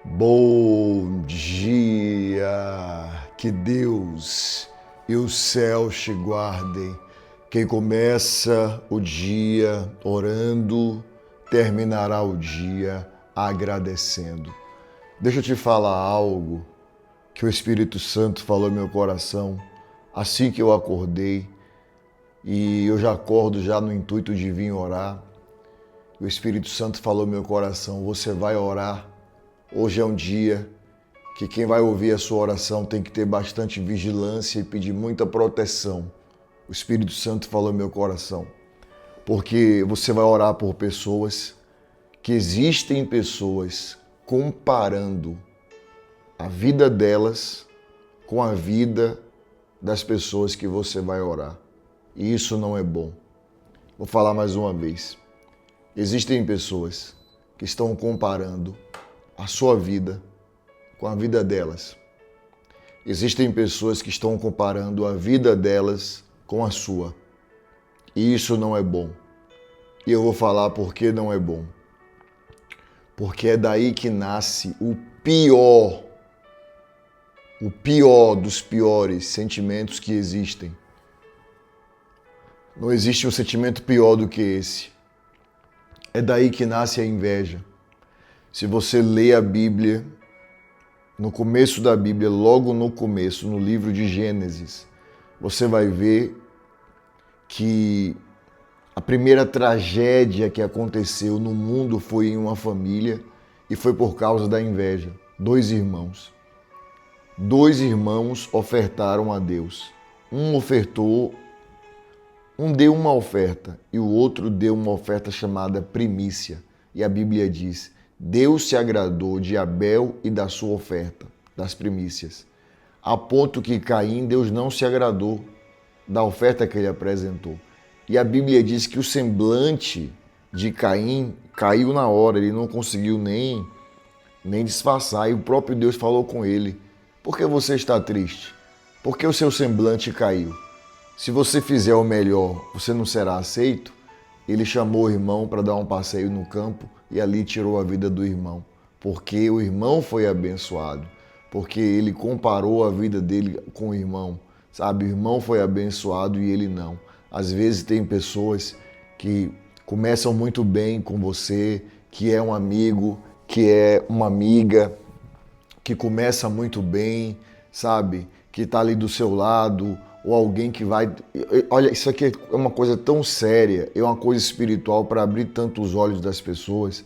Bom dia, que Deus e os céus te guardem. Quem começa o dia orando, terminará o dia agradecendo. Deixa eu te falar algo que o Espírito Santo falou no meu coração assim que eu acordei, e eu já acordo já no intuito de vir orar. O Espírito Santo falou no meu coração: você vai orar. Hoje é um dia que quem vai ouvir a sua oração tem que ter bastante vigilância e pedir muita proteção. O Espírito Santo falou no meu coração, porque você vai orar por pessoas que existem pessoas comparando a vida delas com a vida das pessoas que você vai orar. E isso não é bom. Vou falar mais uma vez. Existem pessoas que estão comparando a sua vida com a vida delas. Existem pessoas que estão comparando a vida delas com a sua. E isso não é bom. E eu vou falar por que não é bom. Porque é daí que nasce o pior dos piores sentimentos que existem. Não existe um sentimento pior do que esse. É daí que nasce a inveja. Se você lê a Bíblia, no começo da Bíblia, logo no começo, no livro de Gênesis, você vai ver que a primeira tragédia que aconteceu no mundo foi em uma família e foi por causa da inveja. Dois irmãos ofertaram a Deus. Um deu uma oferta e o outro deu uma oferta chamada primícia. E a Bíblia diz: Deus se agradou de Abel e da sua oferta, das primícias, a ponto que Caim, Deus não se agradou da oferta que ele apresentou. E a Bíblia diz que o semblante de Caim caiu na hora, ele não conseguiu nem disfarçar, e o próprio Deus falou com ele: por que você está triste? Por que o seu semblante caiu? Se você fizer o melhor, você não será aceito? Ele chamou o irmão para dar um passeio no campo e ali tirou a vida do irmão, porque o irmão foi abençoado, porque ele comparou a vida dele com o irmão, sabe? O irmão foi abençoado e ele não. Às vezes tem pessoas que começam muito bem com você, que é um amigo, que é uma amiga, que começa muito bem, sabe? Que está ali do seu lado, ou alguém que vai... Olha, isso aqui é uma coisa tão séria, é uma coisa espiritual para abrir tanto os olhos das pessoas.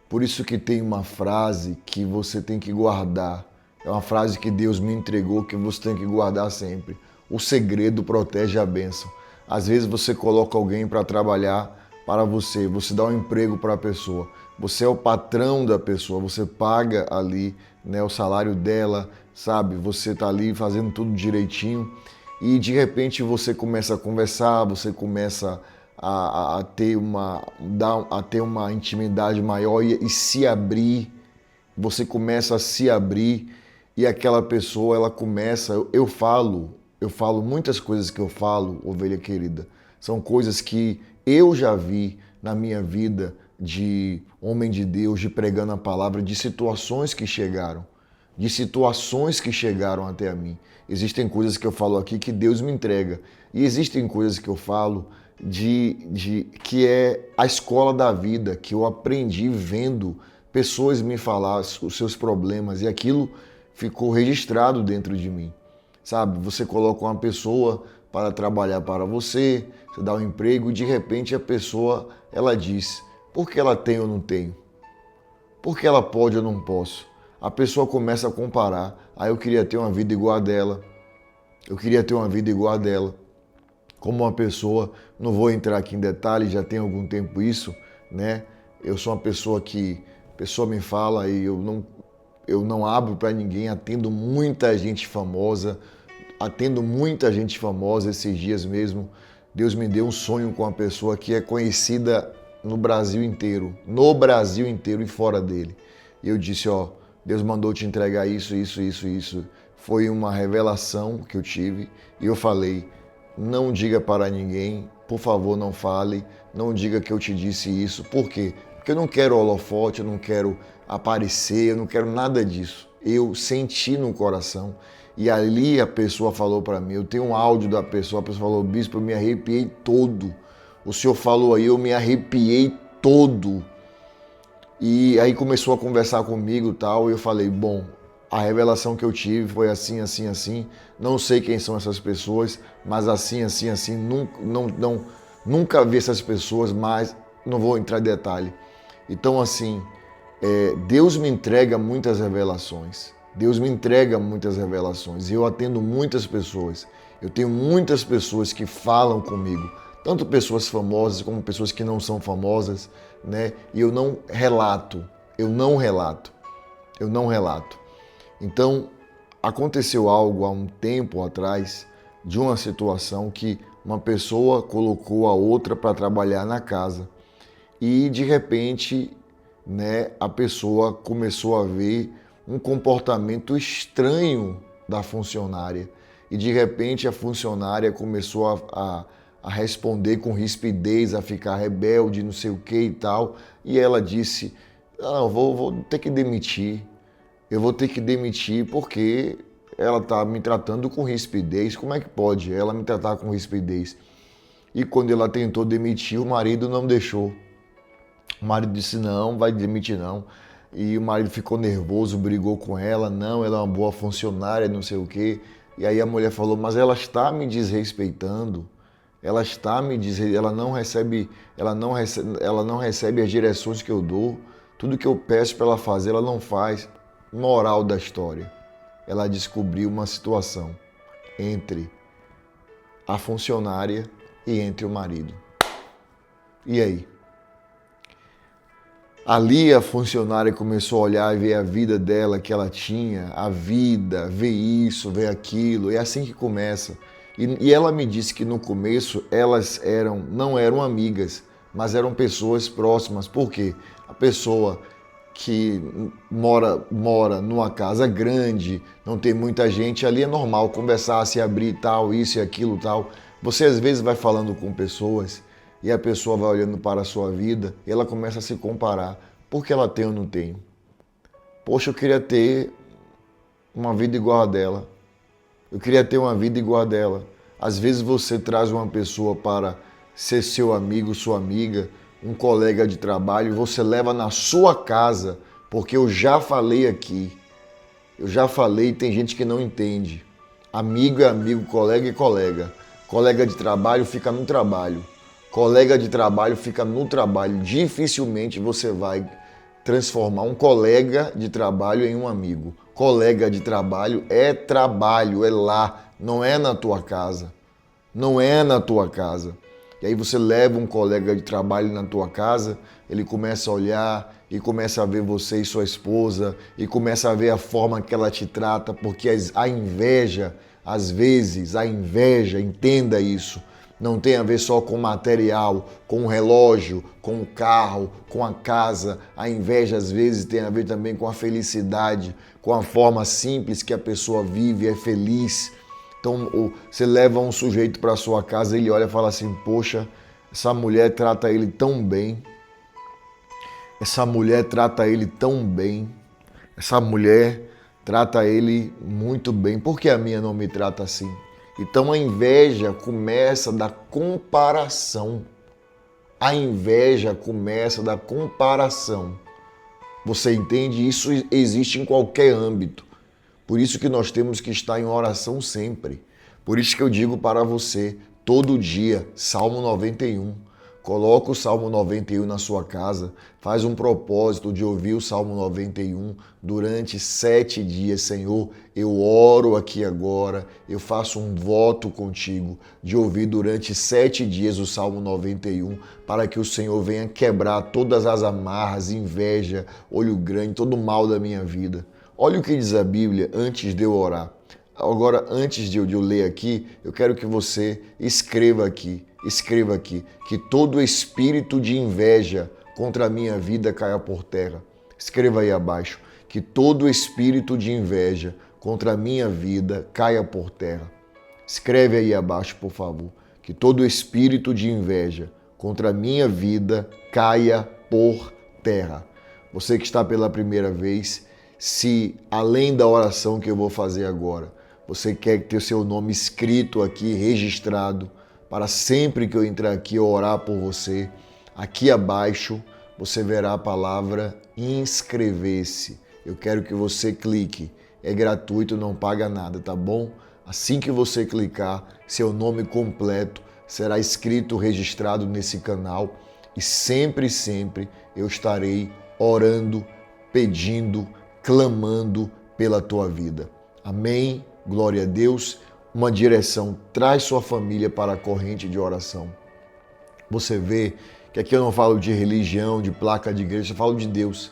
Por isso que tem uma frase que você tem que guardar. É uma frase que Deus me entregou, que você tem que guardar sempre. O segredo protege a bênção. Às vezes você coloca alguém para trabalhar para você, você dá um emprego para a pessoa, você é o patrão da pessoa, você paga ali, né, o salário dela, sabe? Você está ali fazendo tudo direitinho. E de repente você começa a conversar, você começa a ter uma intimidade maior e se abrir. Você começa a se abrir e aquela pessoa, ela começa... Eu falo muitas coisas que eu falo, ovelha querida, são coisas que eu já vi na minha vida de homem de Deus, de pregando a palavra, de situações que chegaram até a mim. Existem coisas que eu falo aqui que Deus me entrega. E existem coisas que eu falo que é a escola da vida, que eu aprendi vendo pessoas me falar os seus problemas e aquilo ficou registrado dentro de mim. Sabe? Você coloca uma pessoa para trabalhar para você, você dá um emprego e de repente a pessoa, ela diz: por que ela tem ou não tenho? Por que ela pode ou não posso? A pessoa começa a comparar. Eu queria ter uma vida igual a dela. Eu queria ter uma vida igual a dela. Como uma pessoa, não vou entrar aqui em detalhes, já tem algum tempo isso, né? Eu sou uma pessoa que a pessoa me fala e eu não abro para ninguém, atendo muita gente famosa esses dias mesmo. Deus me deu um sonho com uma pessoa que é conhecida no Brasil inteiro e fora dele. E eu disse: Deus mandou te entregar isso. Foi uma revelação que eu tive e eu falei: não diga para ninguém, por favor, não fale, não diga que eu te disse isso. Por quê? Porque eu não quero holofote, eu não quero aparecer, eu não quero nada disso. Eu senti no coração e ali a pessoa falou para mim, eu tenho um áudio da pessoa, a pessoa falou, bispo, eu me arrepiei todo. O senhor falou aí, eu me arrepiei todo. E aí começou a conversar comigo e tal, e eu falei, bom, a revelação que eu tive foi assim, assim, assim, não sei quem são essas pessoas, mas assim, assim, assim, nunca vi essas pessoas, mas não vou entrar em detalhe. Então, assim, Deus me entrega muitas revelações. Deus me entrega muitas revelações. Eu atendo muitas pessoas. Eu tenho muitas pessoas que falam comigo, tanto pessoas famosas como pessoas que não são famosas, né? E eu não relato. Então, aconteceu algo há um tempo atrás de uma situação que uma pessoa colocou a outra para trabalhar na casa e de repente, né, a pessoa começou a ver um comportamento estranho da funcionária e de repente a funcionária começou a responder com rispidez, a ficar rebelde, não sei o que e tal, e ela disse, não, vou ter que demitir. Eu vou ter que demitir porque ela está me tratando com rispidez. Como é que pode ela me tratar com rispidez? E quando ela tentou demitir, o marido não deixou. O marido disse, não, vai demitir não. E o marido ficou nervoso, brigou com ela, não, ela é uma boa funcionária, não sei o quê. E aí a mulher falou, mas ela está me desrespeitando. Ela não recebe as direções que eu dou. Tudo que eu peço para ela fazer, ela não faz. Moral da história, ela descobriu uma situação entre a funcionária e entre o marido. E aí? Ali a funcionária começou a olhar e ver a vida dela que ela tinha, a vida, ver isso, ver aquilo, é assim que começa. E ela me disse que no começo elas não eram amigas, mas eram pessoas próximas. Por quê? A pessoa que mora numa casa grande, não tem muita gente, ali é normal conversar, se abrir tal, isso e aquilo tal. Você às vezes vai falando com pessoas e a pessoa vai olhando para a sua vida e ela começa a se comparar. Por que ela tem ou não tem? Poxa, eu queria ter uma vida igual a dela. Eu queria ter uma vida igual a dela. Às vezes você traz uma pessoa para ser seu amigo, sua amiga, um colega de trabalho, você leva na sua casa, porque eu já falei aqui, tem gente que não entende. Amigo é amigo, colega é colega. Colega de trabalho fica no trabalho. Colega de trabalho fica no trabalho. Dificilmente você vai transformar um colega de trabalho em um amigo. Colega de trabalho, é lá, não é na tua casa. Não é na tua casa. E aí você leva um colega de trabalho na tua casa, ele começa a olhar e começa a ver você e sua esposa e começa a ver a forma que ela te trata, porque a inveja, às vezes, entenda isso, não tem a ver só com o material, com o relógio, com o carro, com a casa. A inveja, às vezes, tem a ver também com a felicidade, com a forma simples que a pessoa vive, é feliz. Então, você leva um sujeito para sua casa, ele olha e fala assim, poxa, essa mulher trata ele tão bem, essa mulher trata ele tão bem, essa mulher trata ele muito bem, por que a minha não me trata assim? Então, a inveja começa da comparação. A inveja começa da comparação. Você entende? Isso existe em qualquer âmbito. Por isso que nós temos que estar em oração sempre. Por isso que eu digo para você, todo dia, Salmo 91. Coloca o Salmo 91 na sua casa, faz um propósito de ouvir o Salmo 91 durante 7 dias. Senhor, eu oro aqui agora, eu faço um voto contigo de ouvir durante 7 dias o Salmo 91 para que o Senhor venha quebrar todas as amarras, inveja, olho grande, todo o mal da minha vida. Olha o que diz a Bíblia antes de eu orar. Agora, antes de eu ler aqui, eu quero que você escreva aqui, que todo espírito de inveja contra a minha vida caia por terra. Escreva aí abaixo, que todo espírito de inveja contra a minha vida caia por terra. Escreve aí abaixo, por favor, que todo espírito de inveja contra a minha vida caia por terra. Você que está pela primeira vez, se além da oração que eu vou fazer agora, você quer ter seu nome escrito aqui, registrado, para sempre que eu entrar aqui eu orar por você, aqui abaixo você verá a palavra inscrever-se. Eu quero que você clique. É gratuito, não paga nada, tá bom? Assim que você clicar, seu nome completo será escrito, registrado nesse canal e sempre eu estarei orando, pedindo, clamando pela tua vida. Amém? Glória a Deus. Uma direção, traz sua família para a corrente de oração. Você vê que aqui eu não falo de religião, de placa de igreja, eu falo de Deus.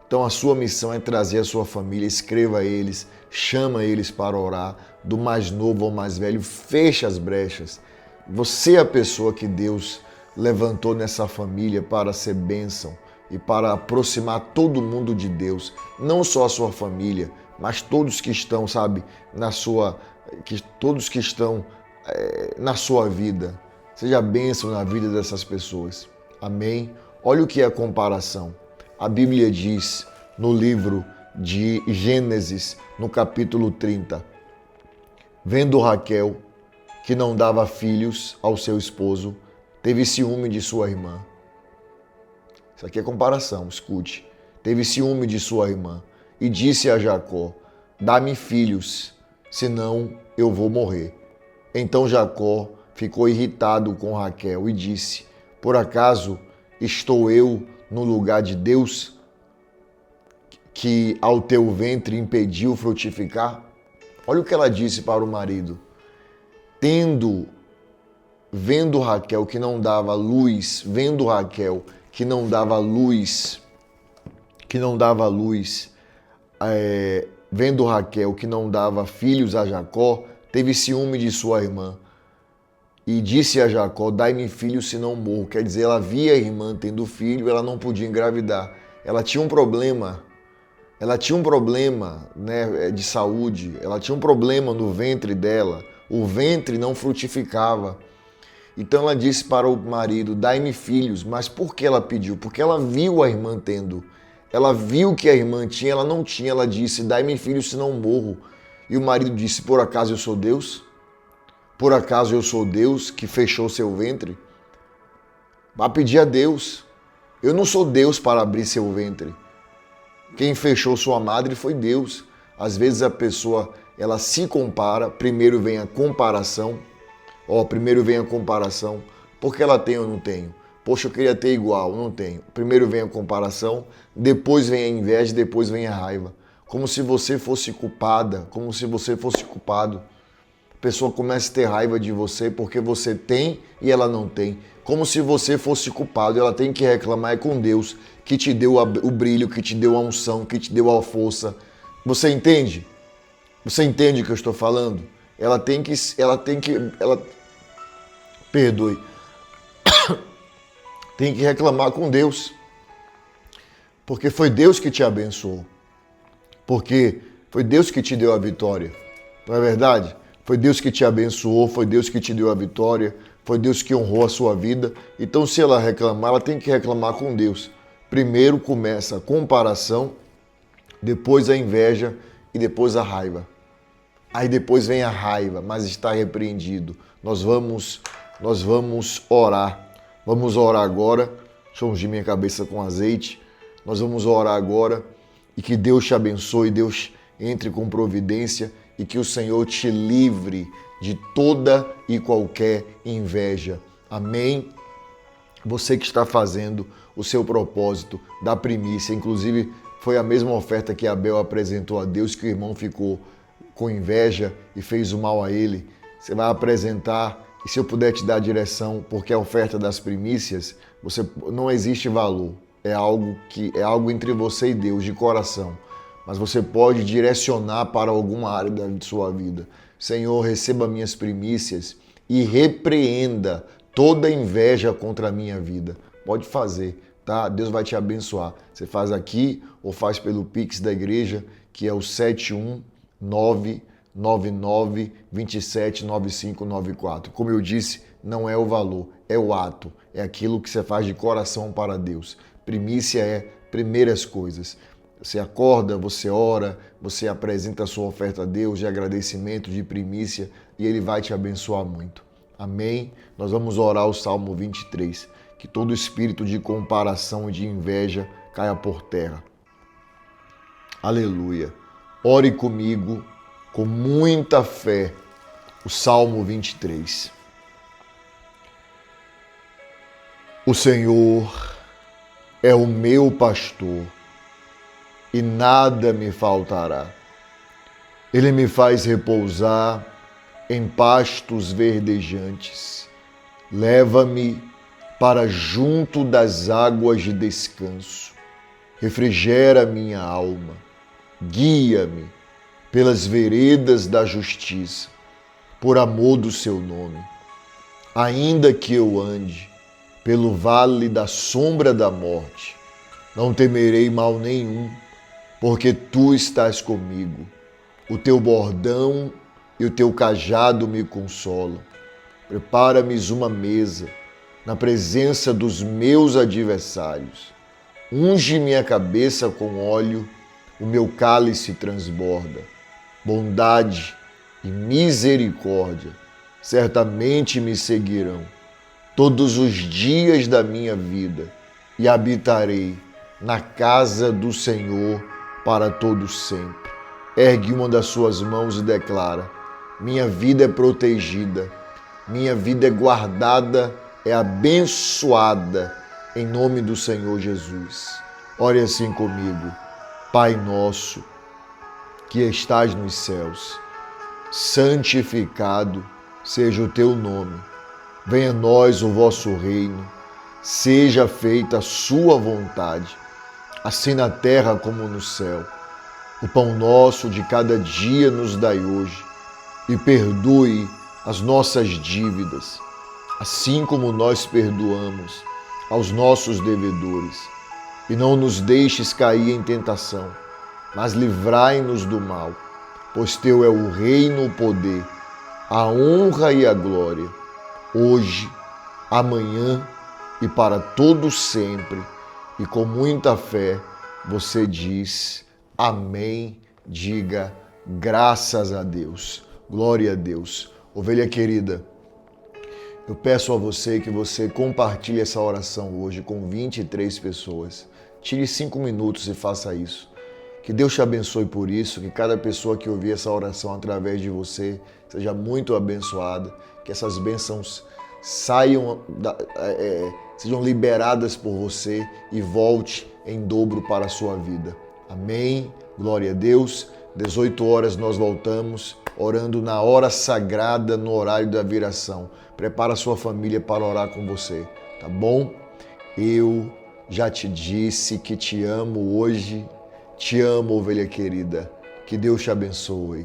Então a sua missão é trazer a sua família, escreva eles, chama eles para orar, do mais novo ao mais velho, fecha as brechas. Você é a pessoa que Deus levantou nessa família para ser bênção e para aproximar todo mundo de Deus, não só a sua família, mas todos que estão, todos que estão na sua vida. Seja bênção na vida dessas pessoas. Amém? Olha o que é a comparação. A Bíblia diz no livro de Gênesis, no capítulo 30, vendo Raquel, que não dava filhos ao seu esposo, teve ciúme de sua irmã. Isso aqui é comparação, escute. Teve ciúme de sua irmã e disse a Jacó: dá-me filhos, senão eu vou morrer. Então Jacó ficou irritado com Raquel e disse: por acaso estou eu no lugar de Deus, que ao teu ventre impediu frutificar? Olha o que ela disse para o marido. Vendo Raquel que não dava luz, vendo Raquel que não dava luz, vendo Raquel que não dava filhos a Jacó, teve ciúme de sua irmã e disse a Jacó: dai-me filho, senão morro. Quer dizer, ela via a irmã tendo filho, ela não podia engravidar. Ela tinha um problema, né, de saúde, ela tinha um problema no ventre dela, o ventre não frutificava. Então ela disse para o marido: dai-me filhos. Mas por que ela pediu? Porque ela viu a irmã tendo. Ela viu que a irmã tinha, ela não tinha. Ela disse: dai-me filhos, senão morro. E o marido disse: por acaso eu sou Deus? Por acaso eu sou Deus que fechou seu ventre? Vá pedir a Deus. Eu não sou Deus para abrir seu ventre. Quem fechou sua madre foi Deus. Às vezes a pessoa, ela se compara, primeiro vem a comparação. Porque ela tem ou não tenho? Poxa, eu queria ter igual, não tenho. Primeiro vem a comparação, depois vem a inveja, depois vem a raiva. Como se você fosse culpada, como se você fosse culpado. A pessoa começa a ter raiva de você porque você tem e ela não tem. Como se você fosse culpado. Ela tem que reclamar com Deus, que te deu o brilho, que te deu a unção, que te deu a força. Você entende? Você entende o que eu estou falando? Perdoe. Tem que reclamar com Deus. Porque foi Deus que te abençoou. Porque foi Deus que te deu a vitória. Não é verdade? Foi Deus que te abençoou, foi Deus que te deu a vitória, foi Deus que honrou a sua vida. Então, se ela reclamar, ela tem que reclamar com Deus. Primeiro começa a comparação, depois a inveja e depois a raiva. Aí depois vem a raiva, mas está repreendido. Nós vamos orar. Vamos orar agora. Deixa eu ungir minha cabeça com azeite. Nós vamos orar agora e que Deus te abençoe, Deus entre com providência e que o Senhor te livre de toda e qualquer inveja. Amém? Você que está fazendo o seu propósito da primícia, inclusive foi a mesma oferta que Abel apresentou a Deus, que o irmão ficou com inveja e fez o mal a ele. Você vai apresentar, e se eu puder te dar a direção, porque a oferta das primícias, não existe valor. É algo entre você e Deus, de coração. Mas você pode direcionar para alguma área da sua vida. Senhor, receba minhas primícias e repreenda toda inveja contra a minha vida. Pode fazer, tá? Deus vai te abençoar. Você faz aqui ou faz pelo Pix da igreja, que é o 71999279594. Como eu disse, não é o valor, é o ato. É aquilo que você faz de coração para Deus. Primícia é primeiras coisas. Você acorda, você ora, você apresenta a sua oferta a Deus de agradecimento, de primícia, e Ele vai te abençoar muito. Amém? Nós vamos orar o Salmo 23. Que todo espírito de comparação e de inveja caia por terra. Aleluia. Ore comigo com muita fé o Salmo 23. O Senhor é o meu pastor e nada me faltará. Ele me faz repousar em pastos verdejantes. Leva-me para junto das águas de descanso. Refrigera minha alma. Guia-me pelas veredas da justiça, por amor do seu nome. Ainda que eu ande pelo vale da sombra da morte, não temerei mal nenhum, porque tu estás comigo. O teu bordão e o teu cajado me consolam. Prepara-me uma mesa na presença dos meus adversários. Unge minha cabeça com óleo, o meu cálice transborda. Bondade e misericórdia certamente me seguirão todos os dias da minha vida e habitarei na casa do Senhor para todo sempre. Ergue uma das suas mãos e declara: minha vida é protegida, minha vida é guardada, é abençoada em nome do Senhor Jesus. Ore assim comigo. Pai nosso, que estás nos céus, santificado seja o teu nome. Venha a nós o vosso reino, seja feita a sua vontade, assim na terra como no céu. O pão nosso de cada dia nos dai hoje, e perdoe as nossas dívidas, assim como nós perdoamos aos nossos devedores. E não nos deixes cair em tentação, mas livrai-nos do mal, pois teu é o reino, o poder, a honra e a glória, hoje, amanhã e para todo sempre. E com muita fé você diz amém, diga graças a Deus, glória a Deus. Ovelha querida, eu peço a você que você compartilhe essa oração hoje com 23 pessoas. Tire 5 minutos e faça isso. Que Deus te abençoe por isso, que cada pessoa que ouvir essa oração através de você seja muito abençoada, que essas bênçãos sejam liberadas por você e volte em dobro para a sua vida. Amém? Glória a Deus. 18 horas nós voltamos, orando na hora sagrada, no horário da viração. Prepara a sua família para orar com você, tá bom? Eu já te disse que te amo hoje. Te amo, ovelha querida. Que Deus te abençoe.